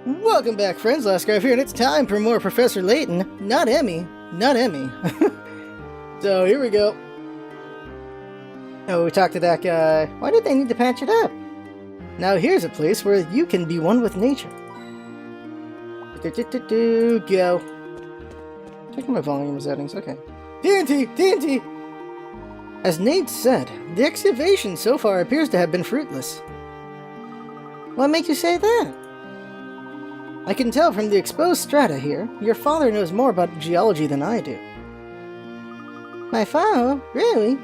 Welcome back, friends. LostScarf here, and it's time for more Professor Layton. Not Emmy. Not Emmy. So, here we go. Oh, we talked to that guy. Why did they need to patch it up? Now here's a place where you can be one with nature. Go. Checking my volume settings. Okay. TNT! TNT! As Nate said, the excavation so far appears to have been fruitless. What makes you say that? I can tell from the exposed strata here, your father knows more about geology than I do. My father? Really?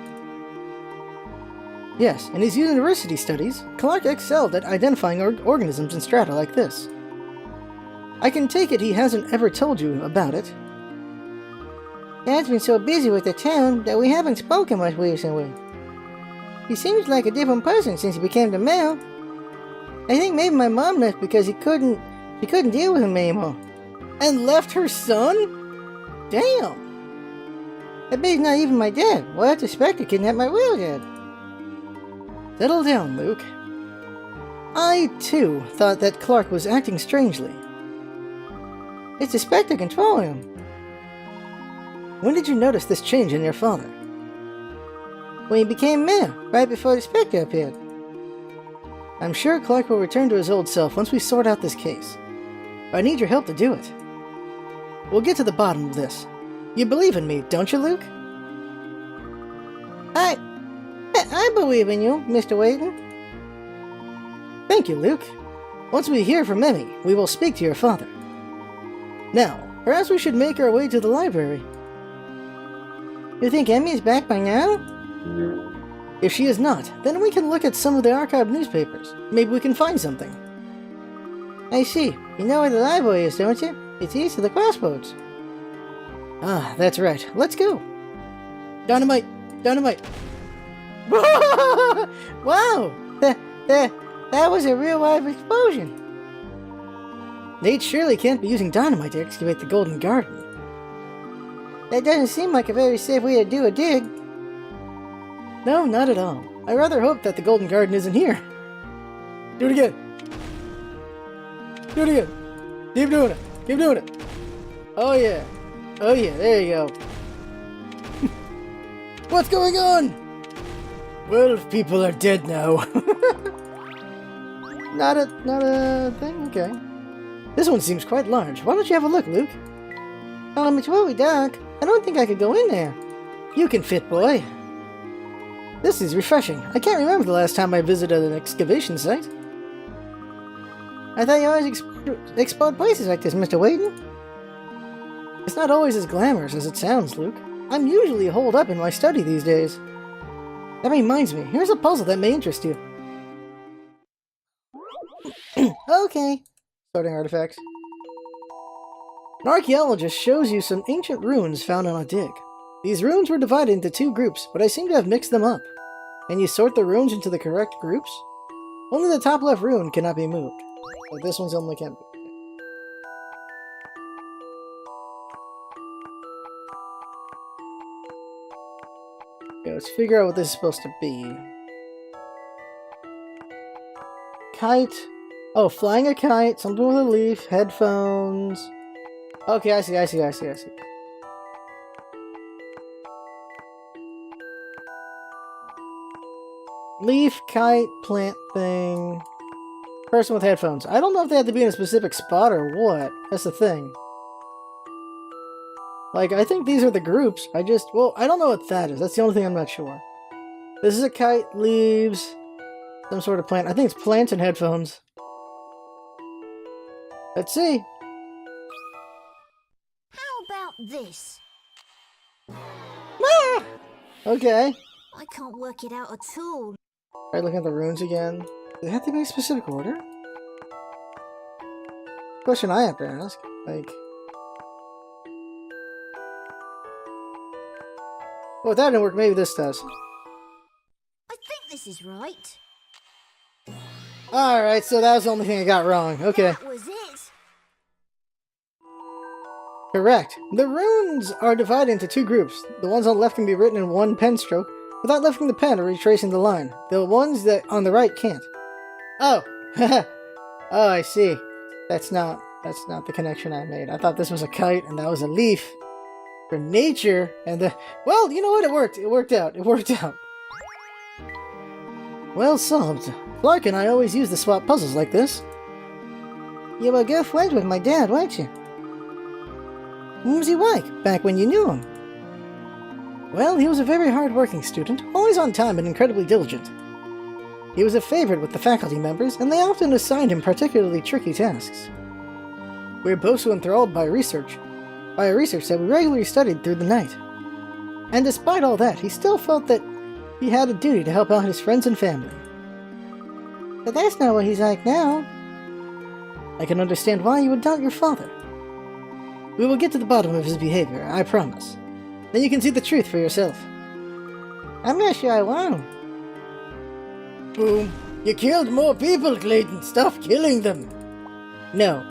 Yes, in his university studies, Clark excelled at identifying organisms in strata like this. I can take it he hasn't ever told you about it. Dad's been so busy with the town that we haven't spoken much recently. He seems like a different person since he became the mayor. I think maybe my mom left because she couldn't deal with him anymore. And left her son? Damn! I bet he's not even my dad. We'll have to Spectre kidnap my real dad. Settle down, Luke. I, too, thought that Clark was acting strangely. It's the Spectre controlling him. When did you notice this change in your father? When he became mayor, right before the Spectre appeared. I'm sure Clark will return to his old self once we sort out this case. I need your help to do it. We'll get to the bottom of this. You believe in me, don't you, Luke? I believe in you, Mr. Layton. Thank you, Luke. Once we hear from Emmy, we will speak to your father. Now, perhaps we should make our way to the library. You think Emmy is back by now? If she is not, then we can look at some of the archived newspapers. Maybe we can find something. I see. You know where the library is, don't you? It's east of the crossroads. Ah, that's right. Let's go. Dynamite! Dynamite! Wow! That was a real live explosion. Nate surely can't be using dynamite to excavate the Golden Garden. That doesn't seem like a very safe way to do a dig. No, not at all. I rather hope that the Golden Garden isn't here. Do it again. Do it again. Keep doing it. Keep doing it. Oh yeah. Oh yeah, there you go. What's going on? 12 people are dead now. Not a thing? Okay. This one seems quite large. Why don't you have a look, Luke? It's really dark. I don't think I could go in there. You can fit, boy. This is refreshing. I can't remember the last time I visited an excavation site. I thought you always explored places like this, Mr. Layton. It's not always as glamorous as it sounds, Luke. I'm usually holed up in my study these days. That reminds me, here's a puzzle that may interest you. Okay. Starting artifacts. An archaeologist shows you some ancient ruins found on a dig. These ruins were divided into two groups, but I seem to have mixed them up. Can you sort the ruins into the correct groups? Only the top left ruin cannot be moved. But this one's only can be. Okay, let's figure out what this is supposed to be. Kite. Oh, flying a kite, something with a leaf, headphones. Okay, I see. Leaf, kite, plant thing. Person with headphones. I don't know if they have to be in a specific spot or what. That's the thing. Like, I think these are the groups. I don't know what that is. That's the only thing I'm not sure. This is a kite, leaves, some sort of plant. I think it's plants and headphones. Let's see. How about this? Ah! Okay. I can't work it out at all. Alright, looking at the runes again. Do they have to be in a specific order? Question I have to ask. Like... Well, if that didn't work, maybe this does. I think this is right. Alright, so that was the only thing I got wrong. Okay. That was it. Correct. The runes are divided into two groups. The ones on the left can be written in one pen stroke, without lifting the pen or retracing the line. The ones that on the right can't. Oh! Oh, I see. That's not the connection I made. I thought this was a kite and that was a leaf for nature. And well, you know what? It worked. It worked out. It worked out. Well solved. Clark and I always use to swap puzzles like this. You were good friends with my dad, weren't you? Who was he like back when you knew him? Well, he was a very hard-working student, always on time and incredibly diligent. He was a favorite with the faculty members, and they often assigned him particularly tricky tasks. We were both so enthralled by research that we regularly studied through the night. And despite all that, he still felt that he had a duty to help out his friends and family. But that's not what he's like now. I can understand why you would doubt your father. We will get to the bottom of his behavior, I promise. Then you can see the truth for yourself. I'm not sure I won't. Boom. You killed more people, Clayton. Stop killing them. No.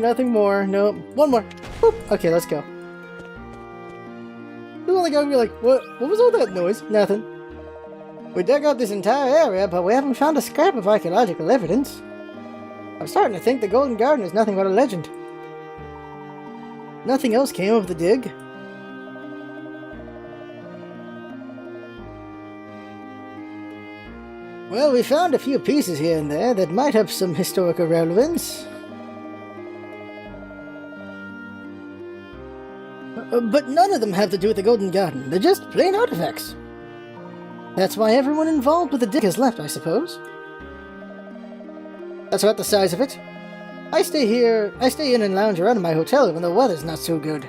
Nothing more. Nope. One more. Boop. Okay, let's go. You only gotta be like, what was all that noise? Nothing. We dug up this entire area, but we haven't found a scrap of archaeological evidence. I'm starting to think the Golden Garden is nothing but a legend. Nothing else came of the dig. Well, we found a few pieces here and there that might have some historical relevance. But none of them have to do with the Golden Garden. They're just plain artifacts. That's why everyone involved with the dig has left, I suppose. That's about the size of it. I stay in and lounge around in my hotel when the weather's not so good.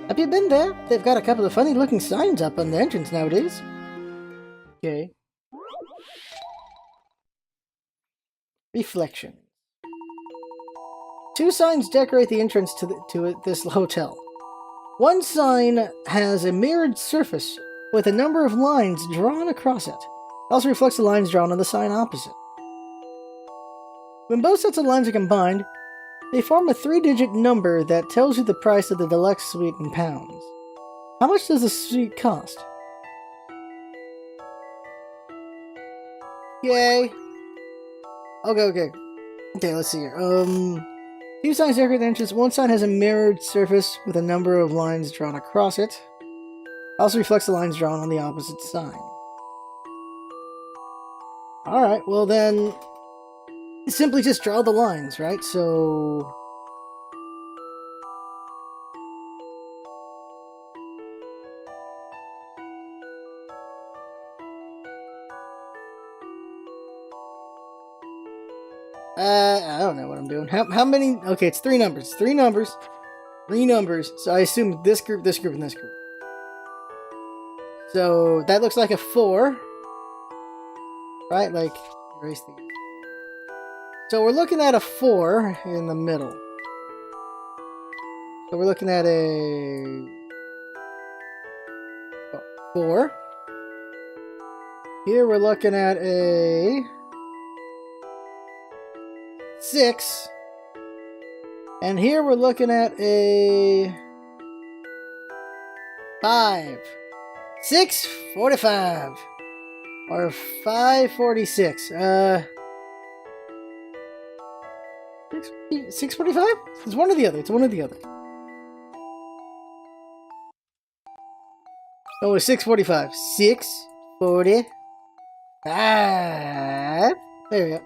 Have you been there? They've got a couple of funny looking signs up on the entrance nowadays. Okay. Reflection. 2 signs decorate the entrance to this hotel. One sign has a mirrored surface with a number of lines drawn across it. It also reflects the lines drawn on the sign opposite. When both sets of lines are combined, they form a 3-digit number that tells you the price of the deluxe suite in pounds. How much does the suite cost? Yay! Okay, let's see here. 2 signs decorate the entrance. One sign has a mirrored surface with a number of lines drawn across it. Also reflects the lines drawn on the opposite sign. Alright, well then, simply just draw the lines, right? So... I don't know what I'm doing. How many? Okay, it's 3 numbers. 3 numbers. 3 numbers. So I assume this group, and this group. So that looks like a 4. Right? Like, erase these. So we're looking at a 4 in the middle. So we're looking at a 4. Here we're looking at a 6. And here we're looking at a 5. 645. Or 546. 645? It's one or the other. It's one or the other. Oh, it's 645. 645. There we go.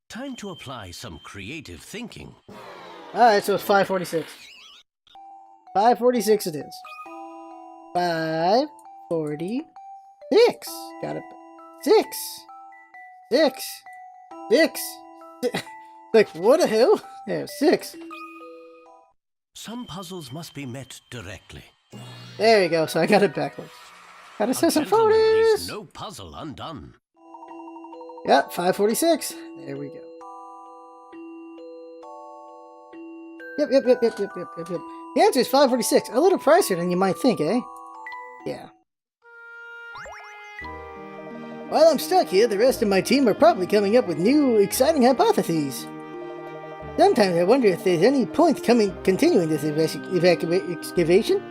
Time to apply some creative thinking. Alright, so it's 546. 546 it is. 546. Got it. 6. Like, what the hell? Yeah, 6. Some puzzles must be met directly. There you go, so I got it backwards. Gotta set some Gentleman leaves photos! no puzzle undone. Yep, 546. There we go. Yep. The answer is 546. A little pricier than you might think, eh? Yeah. While I'm stuck here, the rest of my team are probably coming up with new, exciting hypotheses. Sometimes I wonder if there's any point continuing this excavation.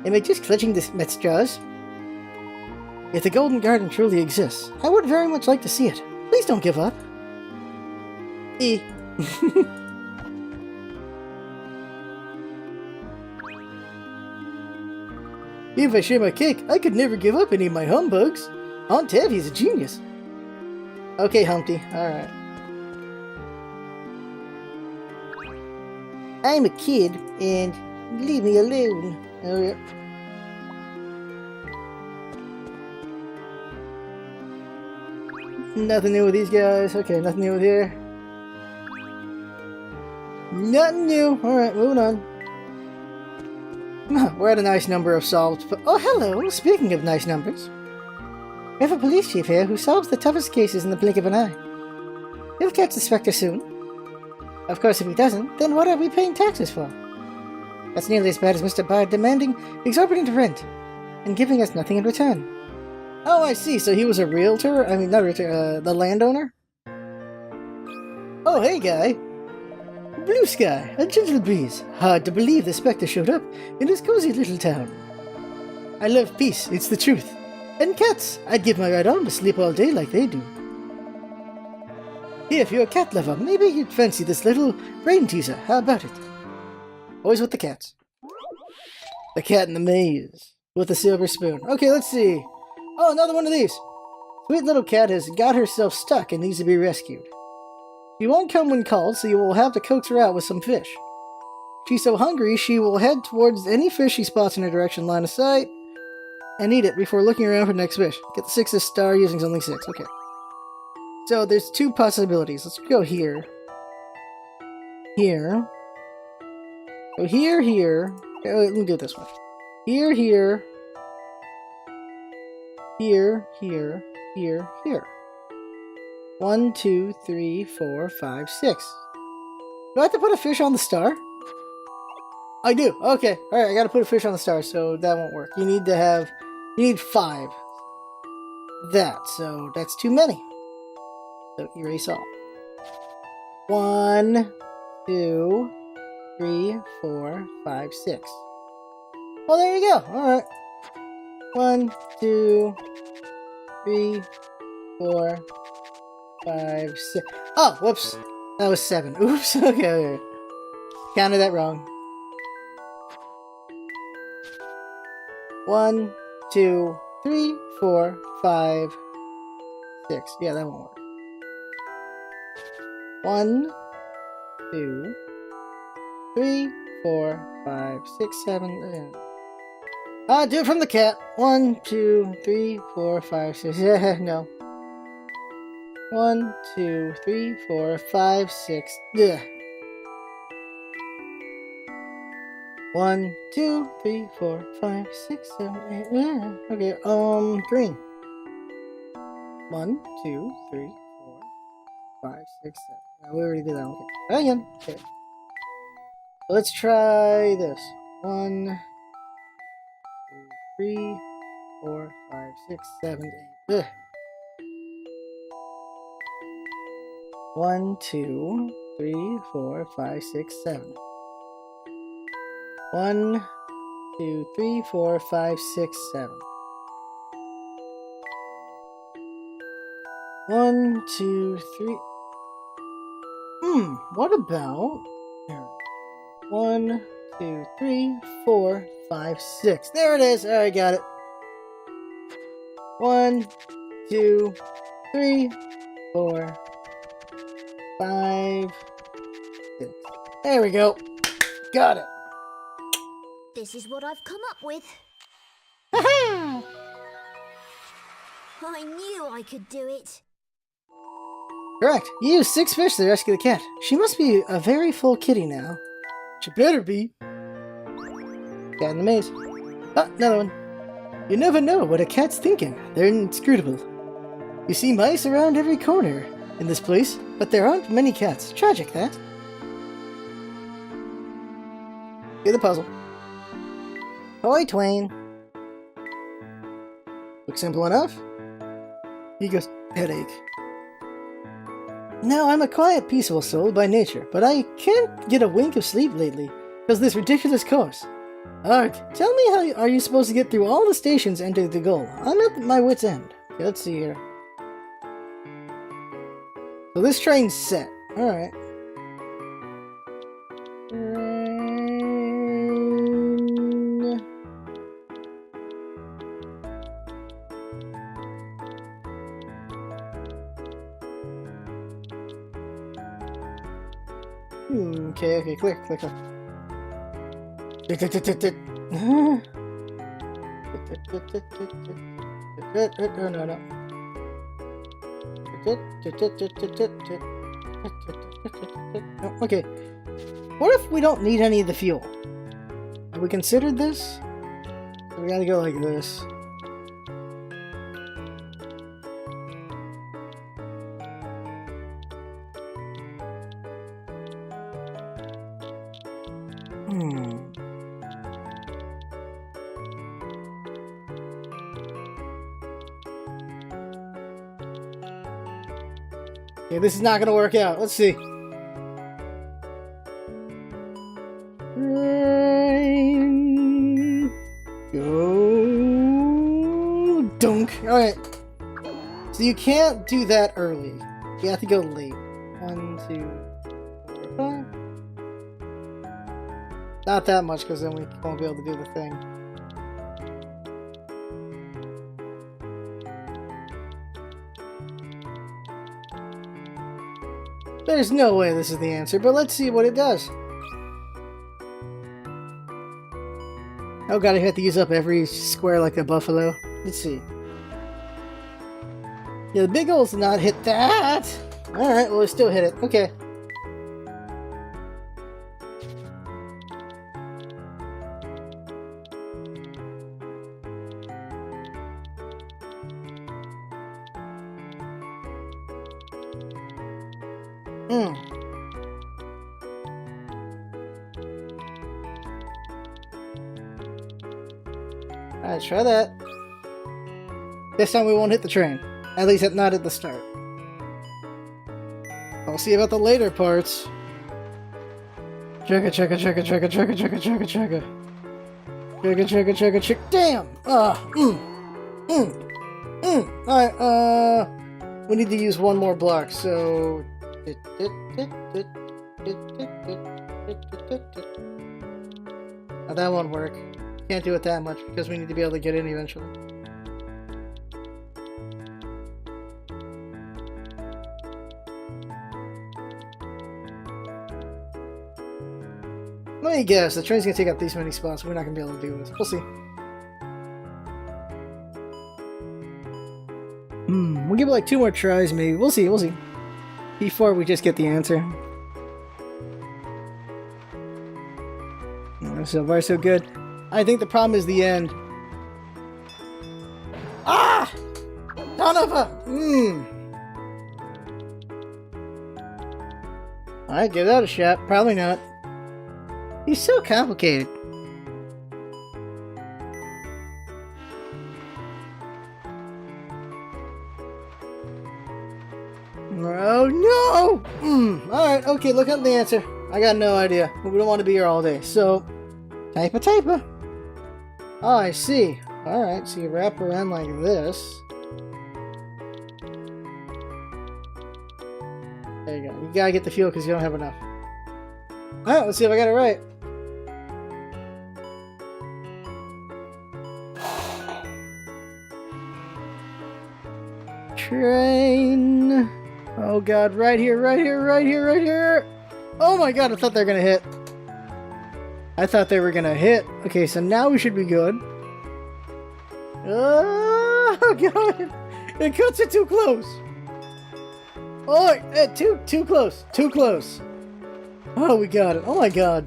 Am I just clutching at straws? If the Golden Garden truly exists, I would very much like to see it. Please don't give up. E. If I share my cake, I could never give up any of my humbugs. Aunt Tabby's a genius. Okay, Humpty. Alright. I'm a kid, and leave me alone. Alright. Nothing new with these guys. Okay, nothing new with here. Nothing new. Alright, moving on. We're at a nice number of solved. Oh, hello! Speaking of nice numbers, we have a police chief here who solves the toughest cases in the blink of an eye. He'll catch the Spectre soon. Of course, if he doesn't, then what are we paying taxes for? That's nearly as bad as Mr. Bard demanding exorbitant rent and giving us nothing in return. Oh, I see. So he was a realtor? I mean, not a realtor, the landowner? Oh, hey, guy. Blue sky, a gentle breeze. Hard to believe the Spectre showed up in this cozy little town. I love peace, it's the truth. And cats, I'd give my right arm to sleep all day like they do. Here, if you're a cat lover, maybe you'd fancy this little brain teaser. How about it? Always with the cats. The cat in the maze. With a silver spoon. Okay, let's see. Oh, another one of these. Sweet little cat has got herself stuck and needs to be rescued. She won't come when called, so you will have to coax her out with some fish. She's so hungry, she will head towards any fish she spots in her direction line of sight and eat it before looking around for the next fish. Get the 6th star using only 6. Okay. So there's 2 possibilities. Let's go here. Here. So here, here. Okay, let me do it this one. Here, here. Here, here, here, here. 1, 2, 3, 4, 5, 6. Do I have to put a fish on the star? I do. Okay. Alright, I gotta put a fish on the star, so that won't work. You need 5. So that's too many. So erase all. 1, 2, 3, 4, 5, 6. Well, there you go. Alright. 1, 2, 3, 4, 5, 6. Oh, whoops. That was 7. Oops. Okay. Counted that wrong. 1, 2, 3, 4, 5, 6. Yeah, that won't work. 1, 2, 3, 4, 5, 6, 7. Do it from the cat. 1, 2, 3, 4, 5, 6. Yeah, no. 1, 2, 3, 4, 5, 6. Yeah. 1, 2, 3, 4, 5, 6, 7, 8. Yeah. Okay. Green. 1, 2, 3, 4, 5, 6, 7. We already did that. Okay. Again. Okay. Let's try this. 1, 2, 3, 4, 5, 6, 7, 8. Ugh. 1, 2, 3, 4, 5, 6, 7. 1, 2, 3, 4, 5, 6, 7. 1, 2, 3. What about here? 1, 2, 3, 4, 5, 6. There it is. Alright, got it. 1, 2, 3, 4, 5, 6. There we go. Got it. This is what I've come up with. Ha-ha! I knew I could do it. Correct. You used 6 fish to rescue the cat. She must be a very full kitty now. She better be. Cat in the maze. Oh, another one. You never know what a cat's thinking. They're inscrutable. You see mice around every corner in this place, but there aren't many cats. Tragic, that. Do the puzzle. Hoy, Twain. Looks simple enough. He goes, headache. Now, I'm a quiet, peaceful soul by nature, but I can't get a wink of sleep lately because of this ridiculous course. Alright, tell me how are you supposed to get through all the stations and to the goal? I'm at my wit's end. Okay, let's see here. So this train's set. Alright. Okay, click. No. Okay. What if we don't need any of the fuel? Have we considered this? We gotta go like this. Okay, this is not gonna work out. Let's see. Go dunk. Alright. So you can't do that early. You have to go late. 1, 2, 4, 5. Not that much, because then we won't be able to do the thing. There's no way this is the answer, but let's see what it does. Oh god, I have to use up every square like a buffalo. Let's see. Yeah, the big goal's not hit that! Alright, well, we still hit it. Okay. Alright, try that. This time we won't hit the train. At least not at the start. I'll see about the later parts. Chugga. Damn! Alright, we need to use one more block, so... Oh, that won't work. Can't do it that much because we need to be able to get in eventually. Let me guess, the train's gonna take up these many spots. We're not gonna be able to do this. We'll see. We'll give it like 2 more tries, maybe. We'll see. Before we just get the answer. So far, so good. I think the problem is the end. Ah! Son of a... Alright, give that a shot. Probably not. He's so complicated. Oh no! Alright, okay, look up the answer. I got no idea. We don't want to be here all day, so... Type. Oh, I see. Alright, so you wrap around like this. There you go. You gotta get the fuel because you don't have enough. Alright, let's see if I got it right. Train. Oh god, right here. Oh my god, I thought they were gonna hit. Okay, so now we should be good. Oh god! It cuts it too close! Oh, too close! Oh, we got it. Oh my god.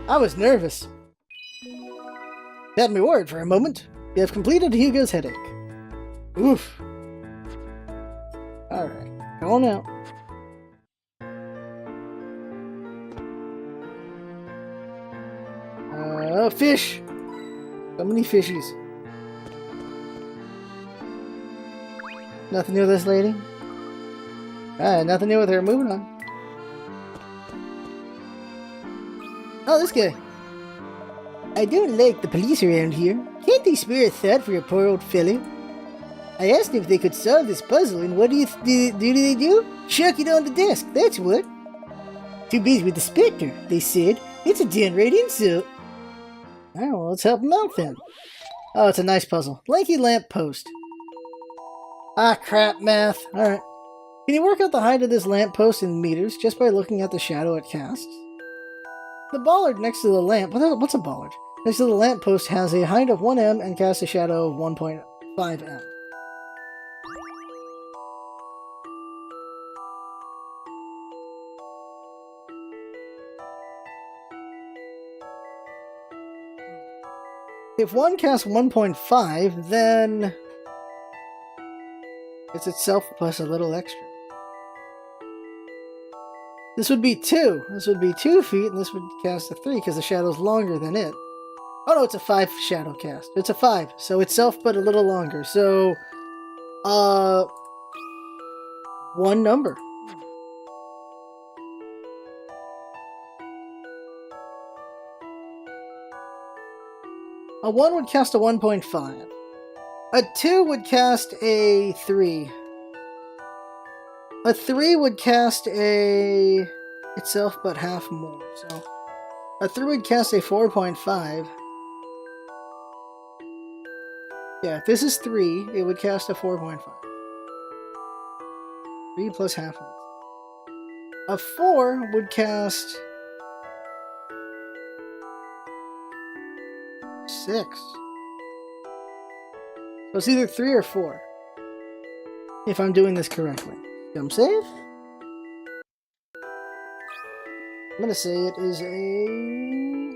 I was nervous. Had me worried for a moment. You have completed Hugo's headache. Oof. Alright, going out. Fish! So many fishies. Nothing new with this lady? Nothing new with her. Moving on. Oh, this guy. I don't like the police around here. Can't they spare a thought for a poor old fellow? I asked them if they could solve this puzzle, and what do they do? Chuck it on the desk, that's what. Too busy with the Spectre, they said. It's a downright insult. Oh, well, let's help them out then. Oh, it's a nice puzzle. Lanky lamp post. Ah, crap, math. Alright. Can you work out the height of this lamp post in meters just by looking at the shadow it casts? The bollard next to the lamp... What's a bollard? Next to the lamp post has a height of 1m and casts a shadow of 1.5m. If one casts 1.5, then it's itself plus a little extra. This would be 2. This would be 2 feet, and this would cast a 3 because the shadow's longer than it. Oh no, it's a 5 shadow cast. It's a 5, so itself but a little longer. So, one number. A 1 would cast a 1.5. A 2 would cast a 3. A 3 would cast a... itself but half more, so... A 3 would cast a 4.5. Yeah, if this is 3, it would cast a 4.5. 3 plus half of it. A 4 would cast... 6. So it's either 3 or 4. If I'm doing this correctly. Jump save? I'm gonna say it is a...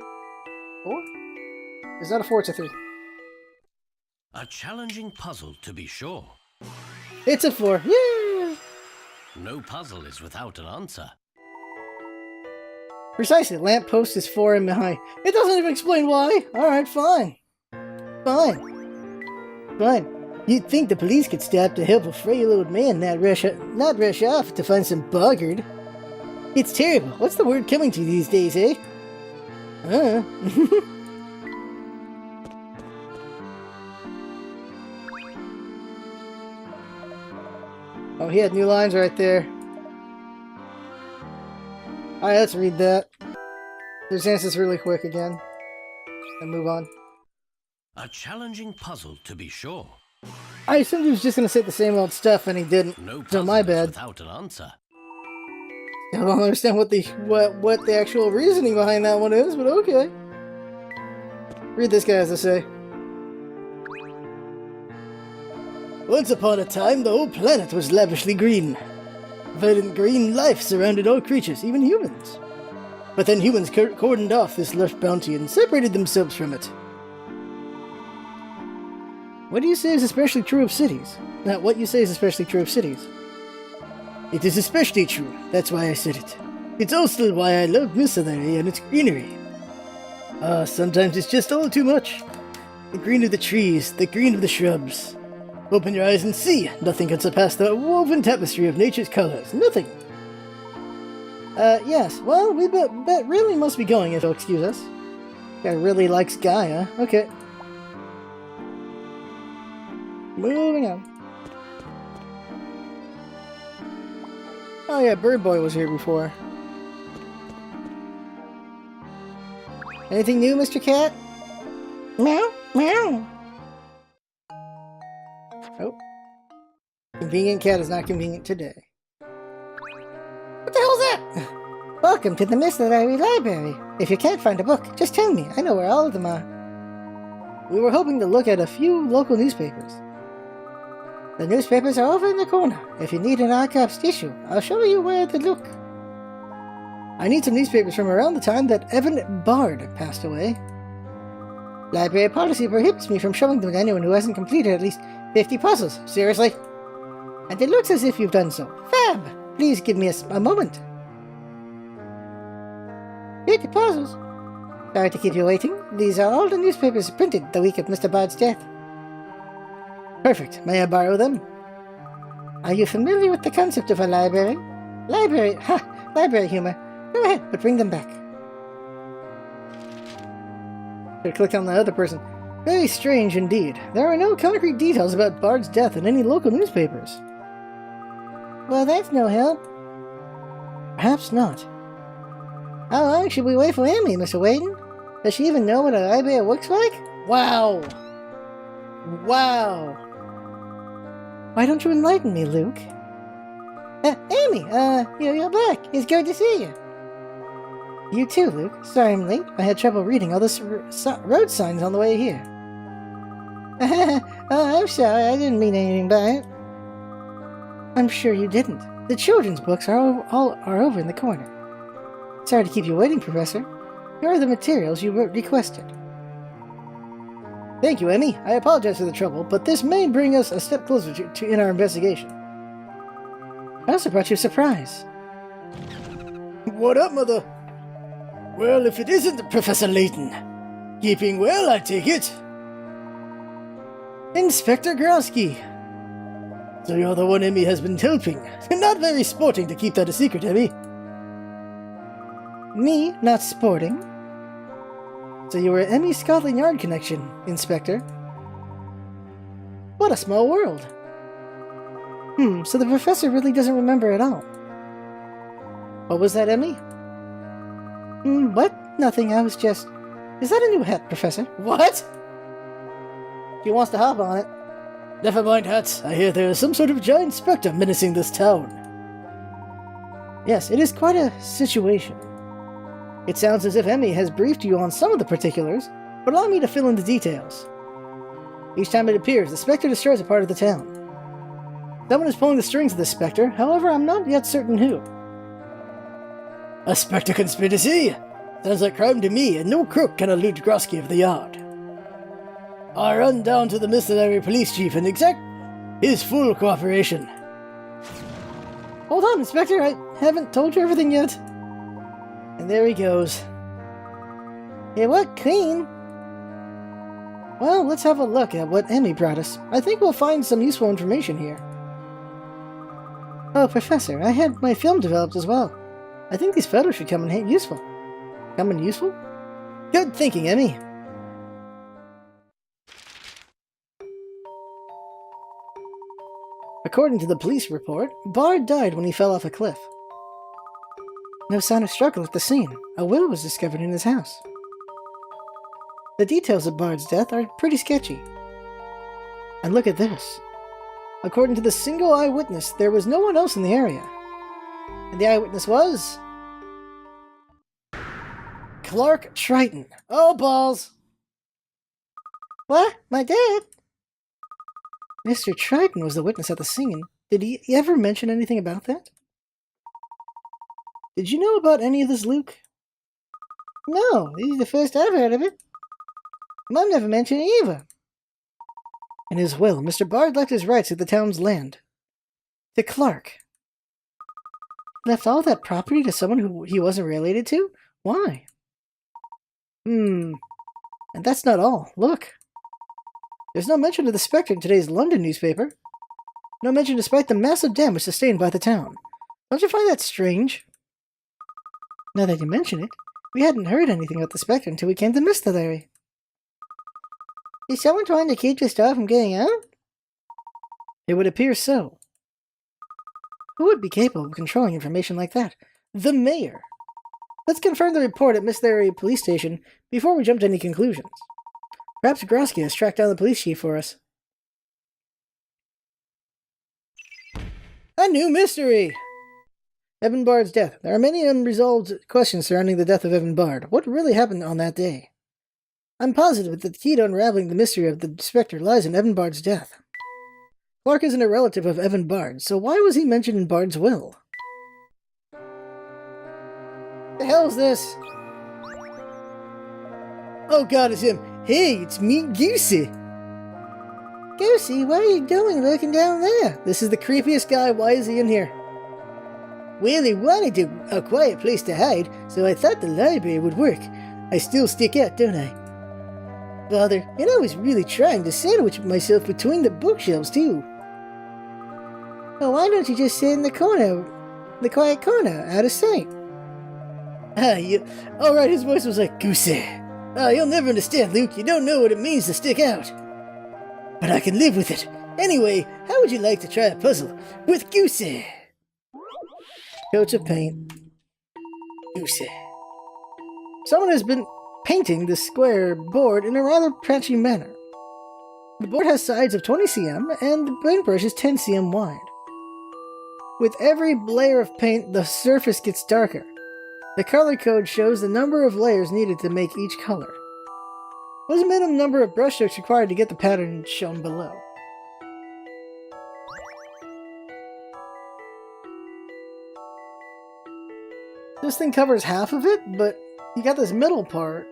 4? Is that a 4? It's a 3. A challenging puzzle, to be sure. It's a 4. Yeah! No puzzle is without an answer. Precisely. Lamppost is 4 high. It doesn't even explain why. Alright, fine. Fine. You'd think the police could stop to help a frail old man not rush off to find some boggard. It's terrible. What's the word coming to these days, eh? Oh, he had new lines right there. Alright, let's read that. Just answer this really quick again. And move on. A challenging puzzle, to be sure. I assumed he was just gonna say the same old stuff, and he didn't. No So my puzzle is bad. without an answer. I don't understand what the actual reasoning behind that one is, but okay. Read this guy has to say. Once upon a time, the whole planet was lavishly green. Vibrant green life surrounded all creatures, even humans. But then humans cordoned off this lush bounty and separated themselves from it. What do you say is especially true of cities? Not what you say is especially true of cities. It is especially true. That's why I said it. It's also why I love Missionary and its greenery. Sometimes it's just all too much. The green of the trees, the green of the shrubs. Open your eyes and see. Nothing can surpass the woven tapestry of nature's colors. Nothing. Yes. Well, we really must be going, if you'll excuse us. Guy really likes Gaia. Okay. Moving on. Oh yeah, Bird Boy was here before. Anything new, Mr. Cat? Meow, meow. Oh. Convenient cat is not convenient today. What the hell is that? Welcome to the Mystery Library. If you can't find a book, just tell me. I know where all of them are. We were hoping to look at a few local newspapers. The newspapers are over in the corner. If you need an archives issue, I'll show you where to look. I need some newspapers from around the time that Evan Bard passed away. Library policy prohibits me from showing them to anyone who hasn't completed at least 50 puzzles. Seriously? And it looks as if you've done so. Fab! Please give me a moment. 50 puzzles? Sorry to keep you waiting. These are all the newspapers printed the week of Mr. Bard's death. Perfect. May I borrow them? Are you familiar with the concept of a library? Library humor. Go ahead, but bring them back. I clicked on the other person. Very strange indeed. There are no concrete details about Bard's death in any local newspapers. Well, that's no help. Perhaps not. How long should we wait for Emmy, Mr. Layton? Does she even know what an eye bear looks like? Wow! Wow! Why don't you enlighten me, Luke? Amy, you're back. It's good to see you. You too, Luke. Sorry I'm late. I had trouble reading all the road signs on the way here. I'm sorry. I didn't mean anything by it. I'm sure you didn't. The children's books are over in the corner. Sorry to keep you waiting, Professor. Here are the materials you requested. Thank you, Emmy. I apologize for the trouble, but this may bring us a step closer in our investigation. I also brought you a surprise. What up, Mother? Well, if it isn't Professor Layton. Keeping well, I take it. Inspector Goosey. So you're the one Emmy has been helping. Not very sporting to keep that a secret, Emmy. Me, not sporting? So you were Emmy's Scotland Yard connection, Inspector. What a small world. So the professor really doesn't remember at all. What was that, Emmy? What? Nothing, I was just... Is that a new hat, Professor? What? She wants to hop on it. Never mind hats. I hear there is some sort of giant spectre menacing this town. Yes, it is quite a situation. It sounds as if Emmy has briefed you on some of the particulars, but allow me to fill in the details. Each time it appears, the spectre destroys a part of the town. Someone is pulling the strings of this spectre, however, I'm not yet certain who. A spectre conspiracy? Sounds like crime to me, and no crook can elude Goosey of the yard. I run down to the Missionary Police Chief and exact his full cooperation. Hold on, Inspector, I haven't told you everything yet. And there he goes. It looked clean. Well, let's have a look at what Emmy brought us. I think we'll find some useful information here. Oh, Professor, I had my film developed as well. I think these photos should come in useful. Come in useful? Good thinking, Emmy. According to the police report, Bard died when he fell off a cliff. No sign of struggle at the scene. A will was discovered in his house. The details of Bard's death are pretty sketchy. And look at this. According to the single eyewitness, there was no one else in the area. And the eyewitness was... Clark Triton. Oh, balls! What? My dad? Mr. Triton was the witness at the scene. Did he ever mention anything about that? Did you know about any of this, Luke? No, this is the first I've heard of it. Mom never mentioned it either. In his will, Mr. Bard left his rights to the town's land. To Clark. Left all that property to someone who he wasn't related to? Why? And that's not all. Look. There's no mention of the Spectre in today's London newspaper. No mention despite the massive damage sustained by the town. Don't you find that strange? Now that you mention it, we hadn't heard anything about the Spectre until we came to Mistillery. Is someone trying to keep this stuff from getting out? It would appear so. Who would be capable of controlling information like that? The mayor! Let's confirm the report at Mistillery Police Station before we jump to any conclusions. Perhaps Goosey has tracked down the police chief for us. A new mystery! Evan Bard's death. There are many unresolved questions surrounding the death of Evan Bard. What really happened on that day? I'm positive that the key to unraveling the mystery of the Spectre lies in Evan Bard's death. Clark isn't a relative of Evan Bard, so why was he mentioned in Bard's will? The hell's this? Oh god, it's him. Hey, it's me, Goosey. Goosey, what are you doing looking down there? This is the creepiest guy. Why is he in here? Well, I wanted a quiet place to hide, so I thought the library would work. I still stick out, don't I? Father, and I was really trying to sandwich myself between the bookshelves, too. Well, why don't you just sit in the corner, the quiet corner, out of sight? Alright, his voice was like, Goosey. You'll never understand, Luke. You don't know what it means to stick out. But I can live with it. Anyway, how would you like to try a puzzle with Goosey? Coats of paint. Goosey. Someone has been painting the square board in a rather patchy manner. The board has sides of 20 cm and the paintbrush is 10 cm wide. With every layer of paint, the surface gets darker. The color code shows the number of layers needed to make each color. What is the minimum number of brushstrokes required to get the pattern shown below? This thing covers half of it, but you got this middle part.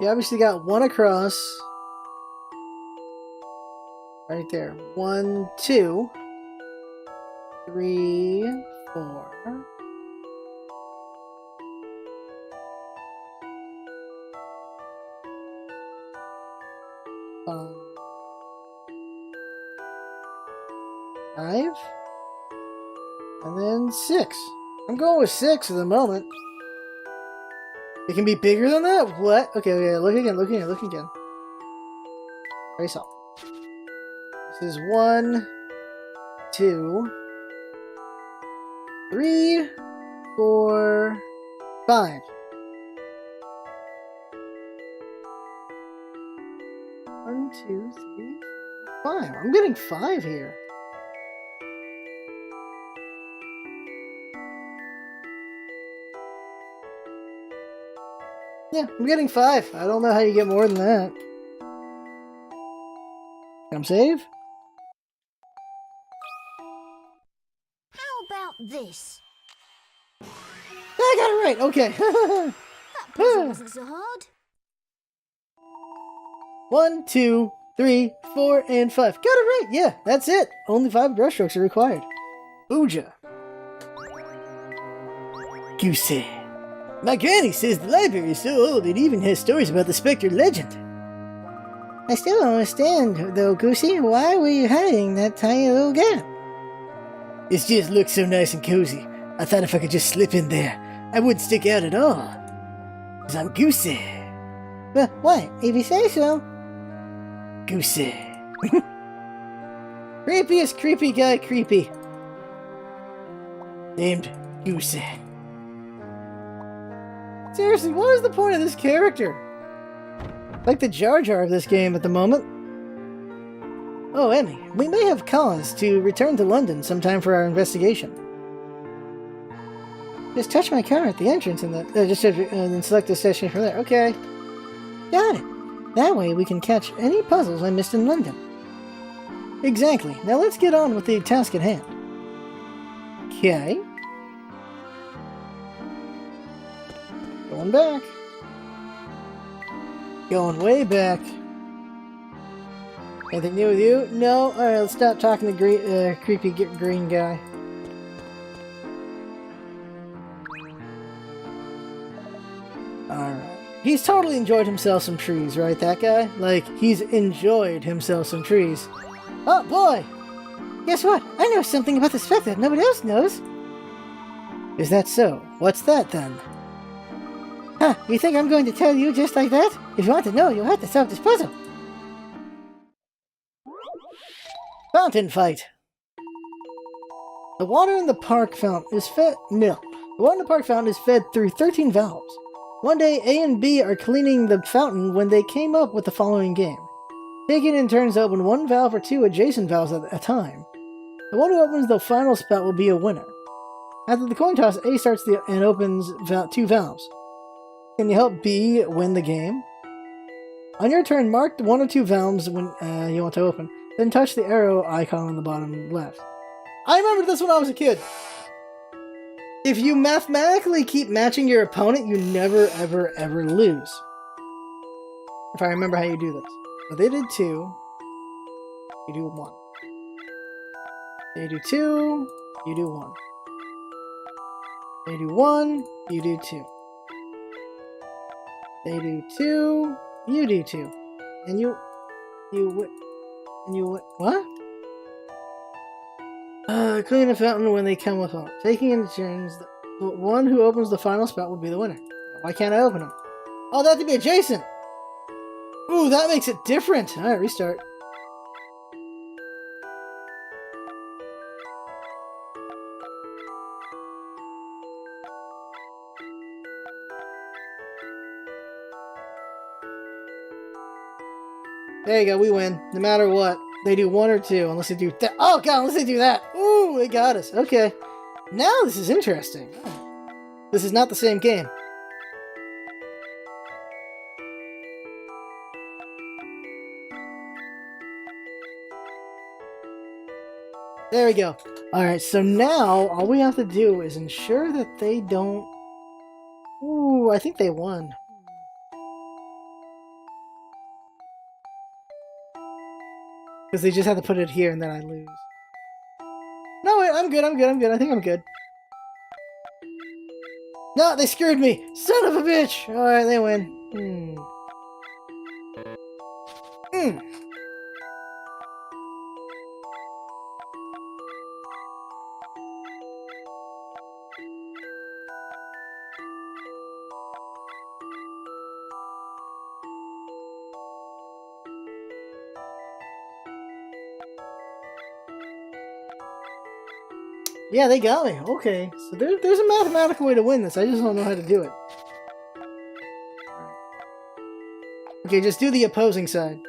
You obviously got one across. Right there. 1, 2, 3, 4. 5. And then 6. I'm going with 6 at the moment. It can be bigger than that? What? Okay, look again. Trace off. This is 1, 2, 3, 4, 5. 1, 2, 3, 5. I'm getting 5 here. Yeah, I'm getting 5. I don't know how you get more than that. Come save. How about this? I got it right. Okay. That puzzle wasn't so hard. 1, 2, 3, 4, and 5. Got it right. Yeah, that's it. Only 5 brushstrokes are required. Booja. Goosey. My granny says the library is so old it even has stories about the Spectre legend. I still don't understand, though, Goosey. Why were you hiding that tiny little gap? It just looks so nice and cozy. I thought if I could just slip in there, I wouldn't stick out at all. 'Cause I'm Goosey. Well, what? If you say so. Goosey. Creepiest creepy guy creepy. Named Goosey. Seriously, what is the point of this character? Like the Jar Jar of this game at the moment. Oh, Emmy, we may have cause to return to London sometime for our investigation. Just touch my car at the entrance and then select a session from there. Okay. Got it. That way we can catch any puzzles I missed in London. Exactly. Now let's get on with the task at hand. Okay. Going back. Going way back. Anything new with you? No? Alright, let's stop talking to creepy green guy. Alright. He's totally enjoyed himself some trees, right? That guy? Like, he's enjoyed himself some trees. Oh, boy! Guess what? I know something about the Spectre that nobody else knows. Is that so? What's that, then? Huh, you think I'm going to tell you just like that? If you want to know, you'll have to solve this puzzle. Fountain fight. The water in the park fountain is fed... No. The water in the park fountain is fed through 13 valves. One day, A and B are cleaning the fountain when they came up with the following game. Take it in turns to open one valve or 2 adjacent valves at a time. The one who opens the final spout will be a winner. After the coin toss, A starts and opens 2 valves. Can you help B win the game? On your turn, mark 1 or 2 valves when you want to open. Then touch the arrow icon on the bottom left. I remember this when I was a kid. If you mathematically keep matching your opponent, you never, ever, ever lose. If I remember how you do this. So they did 2. You do 1. They do 2. You do 1. They do 1. You do 2. They do 2. You do 2. And you... What? Clean the fountain when they come with water. Taking in turns, the one who opens the final spout will be the winner. Why can't I open them? Oh, that had to be adjacent! Ooh, that makes it different! Alright, restart. There you go, we win. No matter what. They do one or two, unless they do that. Oh god, unless they do that! Ooh, they got us. Okay. Now this is interesting. This is not the same game. There we go. Alright, so now all we have to do is ensure that they don't... Ooh, I think they won. Because they just have to put it here and then I lose. No, wait, I'm good. I think I'm good. No, they screwed me! Son of a bitch! Alright, they win. Yeah, they got me. Okay, so there's a mathematical way to win this. I just don't know how to do it. Okay, just do the opposing side.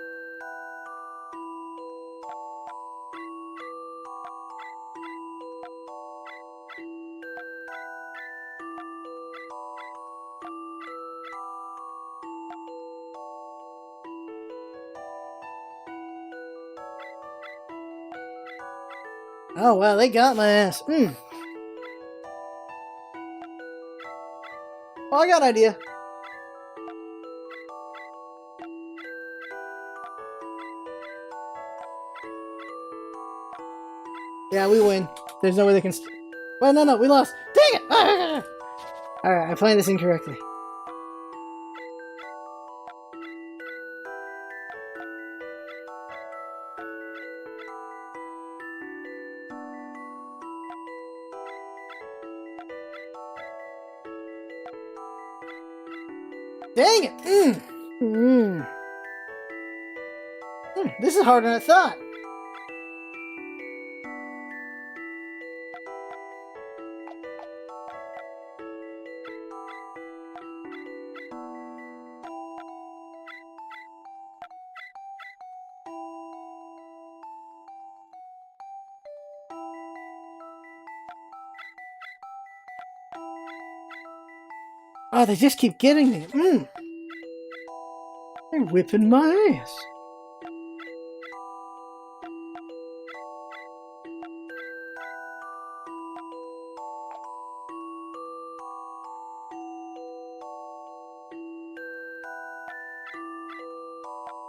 Oh, wow, they got my ass. Oh, I got an idea. Yeah, we win. There's no way they can... Well, no, we lost. Dang it! Alright, I planned this incorrectly. Dang it! This is harder than I thought. Oh, they just keep getting me. They're whipping my ass.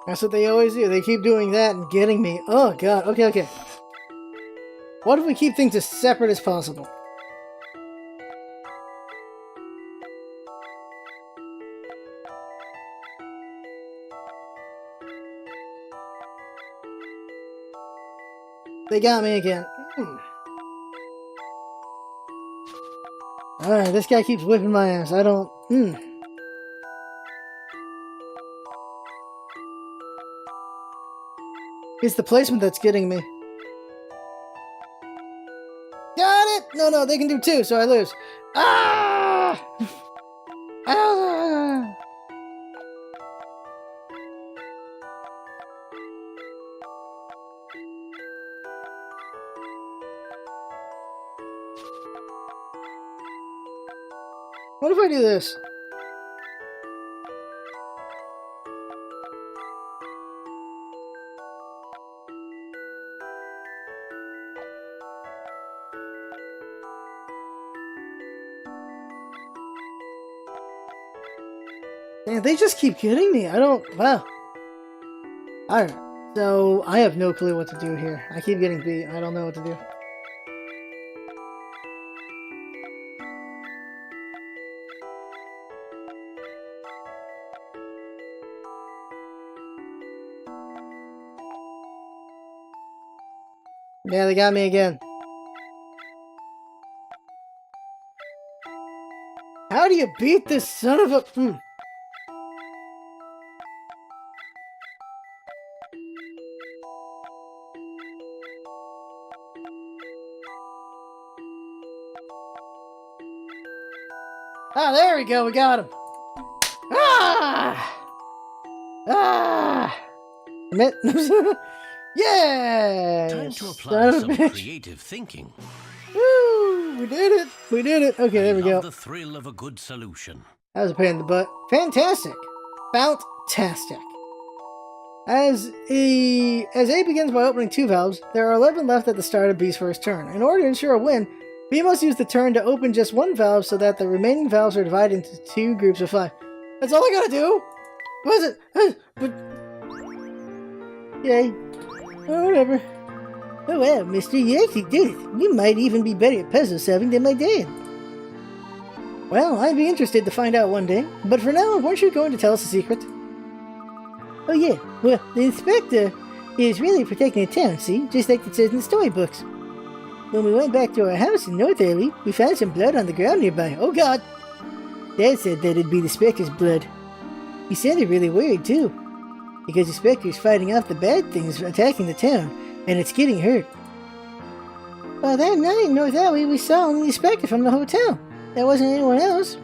That's what they always do. They keep doing that and getting me. Oh, God. Okay. What if we keep things as separate as possible? They got me again. Alright, this guy keeps whipping my ass. I don't... It's the placement that's getting me. Got it! No, they can do two, so I lose. Ah! Ah! What if I do this? Man, they just keep getting me. I don't... Wow. Alright. So, I have no clue what to do here. I keep getting beat. I don't know what to do. Yeah, they got me again. How do you beat this son of a... Ah, there we go, we got him. Ah! Ah! Yeah! Time to apply some creative thinking. Woo! We did it! We did it! Okay, there we go. The thrill of a good solution. That was a pain in the butt. Fantastic! Fantastic! As A begins by opening 2 valves, there are 11 left at the start of B's first turn. In order to ensure a win, B must use the turn to open just 1 valve so that the remaining valves are divided into 2 groups of 5. That's all I gotta do? What is it? But... Yay. Oh, whatever. Oh wow, mister, you actually did it. You might even be better at puzzle solving than my dad. Well, I'd be interested to find out one day, but for now, weren't you going to tell us a secret? Oh yeah, well, the inspector is really protecting the town, see? Just like it says in the storybooks. When we went back to our house in North Alley, we found some blood on the ground nearby. Oh god! Dad said that it'd be the Spectre's blood. He sounded really worried too, because the Spectre's fighting off the bad things attacking the town, and it's getting hurt. Well, that night in North Alley, we saw only the Spectre from the hotel. There wasn't anyone else.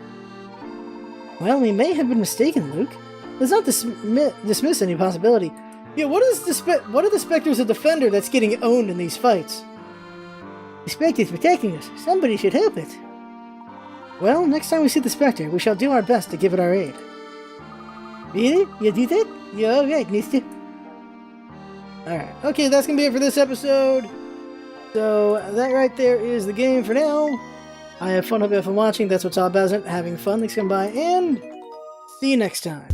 Well, we may have been mistaken, Luke. Let's not dismiss any possibility. Yeah, what are the Spectres a defender that's getting owned in these fights? The Spectre's protecting us. Somebody should help it. Well, next time we see the Spectre, we shall do our best to give it our aid. Really? You do that? You're alright, mister. Alright, okay, that's gonna be it for this episode. So, that right there is the game for now. I have fun, hope you have fun watching. That's what's all about, isn't it? Having fun. Thanks for coming by, and see you next time.